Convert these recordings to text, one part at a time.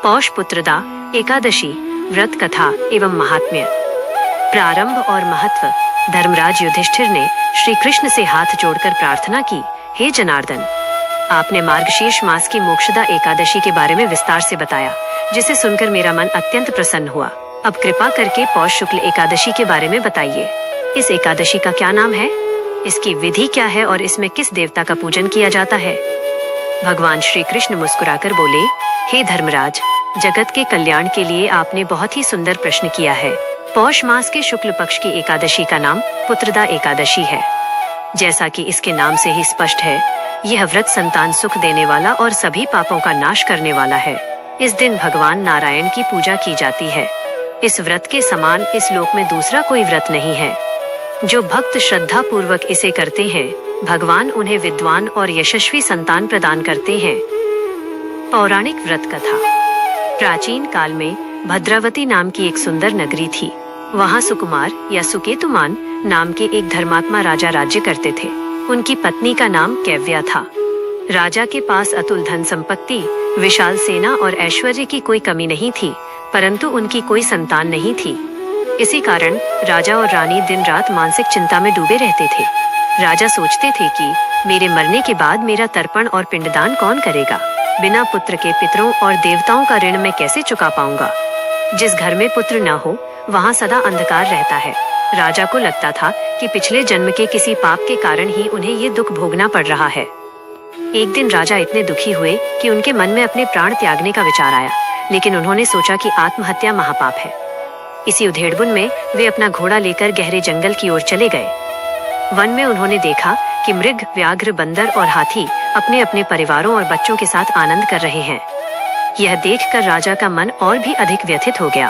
पौष पुत्रदा एकादशी व्रत कथा एवं महात्म्य। प्रारंभ और महत्व। धर्मराज युधिष्ठिर ने श्री कृष्ण से हाथ जोड़कर प्रार्थना की, हे जनार्दन, आपने मार्गशीर्ष मास की मोक्षदा एकादशी के बारे में विस्तार से बताया, जिसे सुनकर मेरा मन अत्यंत प्रसन्न हुआ। अब कृपा करके पौष शुक्ल एकादशी के बारे में बताइए। इस एकादशी का क्या नाम है, इसकी विधि क्या है और इसमें किस देवता का पूजन किया जाता है? भगवान श्री कृष्ण मुस्कुराकर बोले, हे धर्मराज, जगत के कल्याण के लिए आपने बहुत ही सुंदर प्रश्न किया है। पौष मास के शुक्ल पक्ष की एकादशी का नाम पुत्रदा एकादशी है। जैसा कि इसके नाम से ही स्पष्ट है, यह व्रत संतान सुख देने वाला और सभी पापों का नाश करने वाला है। इस दिन भगवान नारायण की पूजा की जाती है। इस व्रत के समान इस लोक में दूसरा कोई व्रत नहीं है। जो भक्त श्रद्धा पूर्वक इसे करते हैं, भगवान उन्हें विद्वान और यशस्वी संतान प्रदान करते हैं। पौराणिक व्रत कथा। प्राचीन काल में भद्रावती नाम की एक सुंदर नगरी थी। वहाँ सुकुमार या सुकेतुमान नाम के एक धर्मात्मा राजा राज्य करते थे। उनकी पत्नी का नाम कैव्या था। राजा के पास अतुल धन संपत्ति, विशाल सेना और ऐश्वर्य की कोई कमी नहीं थी, परंतु उनकी कोई संतान नहीं थी। इसी कारण राजा और रानी दिन रात मानसिक चिंता में डूबे रहते थे। राजा सोचते थे कि मेरे मरने के बाद मेरा तर्पण और पिंडदान कौन करेगा? बिना पुत्र के पितरों और देवताओं का ऋण मैं कैसे चुका पाऊंगा? जिस घर में पुत्र न हो, वहाँ सदा अंधकार रहता है। राजा को लगता था कि पिछले जन्म के किसी पाप के कारण ही उन्हें ये दुख भोगना पड़ रहा है। एक दिन राजा इतने दुखी हुए कि उनके मन में अपने प्राण त्यागने का विचार आया, लेकिन उन्होंने सोचा कि आत्महत्या महापाप है। इसी उधेड़बुन में वे अपना घोड़ा लेकर गहरे जंगल की ओर चले गए। वन में उन्होंने देखा कि मृग, व्याघ्र, बंदर और हाथी अपने अपने परिवारों और बच्चों के साथ आनंद कर रहे हैं। यह देखकर राजा का मन और भी अधिक व्यथित हो गया।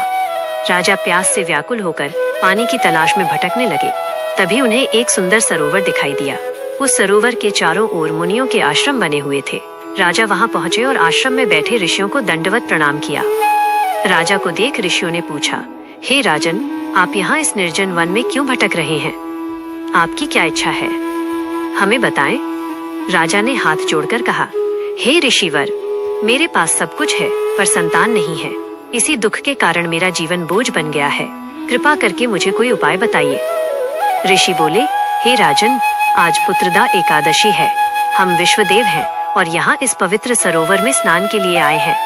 राजा प्यास से व्याकुल होकर पानी की तलाश में भटकने लगे। तभी उन्हें एक सुंदर सरोवर दिखाई दिया। उस सरोवर के चारों ओर मुनियों के आश्रम बने हुए थे। राजा वहां पहुंचे और आश्रम में बैठे ऋषियों को दंडवत प्रणाम किया। राजा को देख ऋषियों ने पूछा, हे राजन, आप यहाँ इस निर्जन वन में क्यों भटक रहे हैं? आपकी क्या इच्छा है, हमें बताएं। राजा ने हाथ जोड़कर कहा, हे ऋषिवर, मेरे पास सब कुछ है पर संतान नहीं है। इसी दुख के कारण मेरा जीवन बोझ बन गया है। कृपा करके मुझे कोई उपाय बताइए। ऋषि बोले, हे राजन, आज पुत्रदा एकादशी है। हम विश्वदेव हैं और यहाँ इस पवित्र सरोवर में स्नान के लिए आए हैं।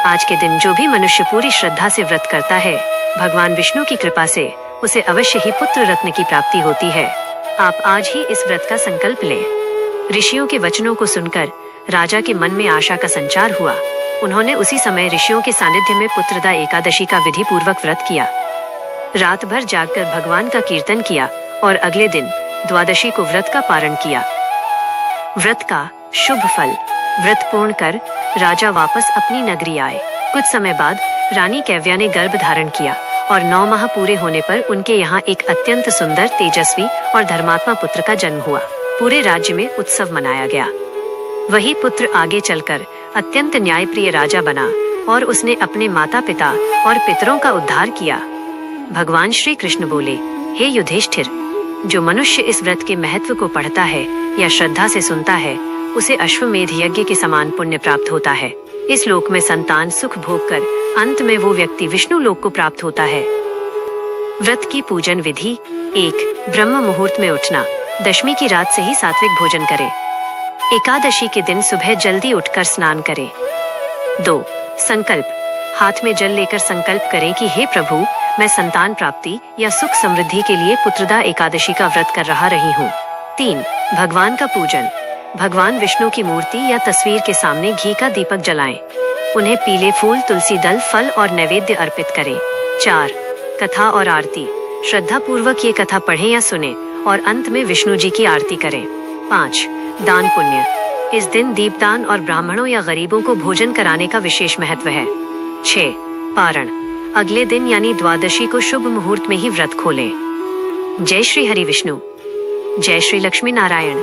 आज के दिन जो भी मनुष्य पूरी श्रद्धा से व्रत करता है, भगवान विष्णु की कृपा से उसे अवश्य ही पुत्र रत्न की प्राप्ति होती है। आप आज ही इस व्रत का संकल्प लें। ऋषियों के वचनों को सुनकर राजा के मन में आशा का संचार हुआ। उन्होंने उसी समय ऋषियों के सानिध्य में पुत्रदा एकादशी का विधि पूर्वक व्रत किया। रात भर जागकर भगवान का कीर्तन किया और अगले दिन द्वादशी को व्रत का पारण किया। व्रत का शुभ फल। व्रत पूर्ण कर राजा वापस अपनी नगरी आए। कुछ समय बाद रानी कैव्या ने गर्भ धारण किया और 9 माह पूरे होने पर उनके यहाँ एक अत्यंत सुंदर, तेजस्वी और धर्मात्मा पुत्र का जन्म हुआ। पूरे राज्य में उत्सव मनाया गया। वही पुत्र आगे चलकर अत्यंत न्यायप्रिय राजा बना और उसने अपने माता पिता और पितरों का उद्धार किया। भगवान श्री कृष्ण बोले, हे युधिष्ठिर, जो मनुष्य इस व्रत के महत्व को पढ़ता है या श्रद्धा से सुनता है, उसे अश्वमेध यज्ञ के समान पुण्य प्राप्त होता है। इस लोक में संतान सुख भोग कर अंत में वो व्यक्ति विष्णु लोक को प्राप्त होता है। व्रत की पूजन विधि। 1. ब्रह्म मुहूर्त में उठना। दशमी की रात से ही सात्विक भोजन करें। एकादशी के दिन सुबह जल्दी उठकर स्नान करें। 2. संकल्प। हाथ में जल लेकर संकल्प करें कि हे प्रभु, मैं संतान प्राप्ति या सुख समृद्धि के लिए पुत्रदा एकादशी का व्रत कर रही हूँ। 3. भगवान का पूजन। भगवान विष्णु की मूर्ति या तस्वीर के सामने घी का दीपक जलाएं। उन्हें पीले फूल, तुलसी दल, फल और नैवेद्य अर्पित करें। 4. कथा और आरती। श्रद्धा पूर्वक ये कथा पढ़ें या सुनें और अंत में विष्णु जी की आरती करें। 5. दान पुण्य। इस दिन दीपदान और ब्राह्मणों या गरीबों को भोजन कराने का विशेष महत्व है। 6. पारण। अगले दिन यानी द्वादशी को शुभ मुहूर्त में ही व्रत खोलें। जय श्री हरि विष्णु। जय श्री लक्ष्मी नारायण।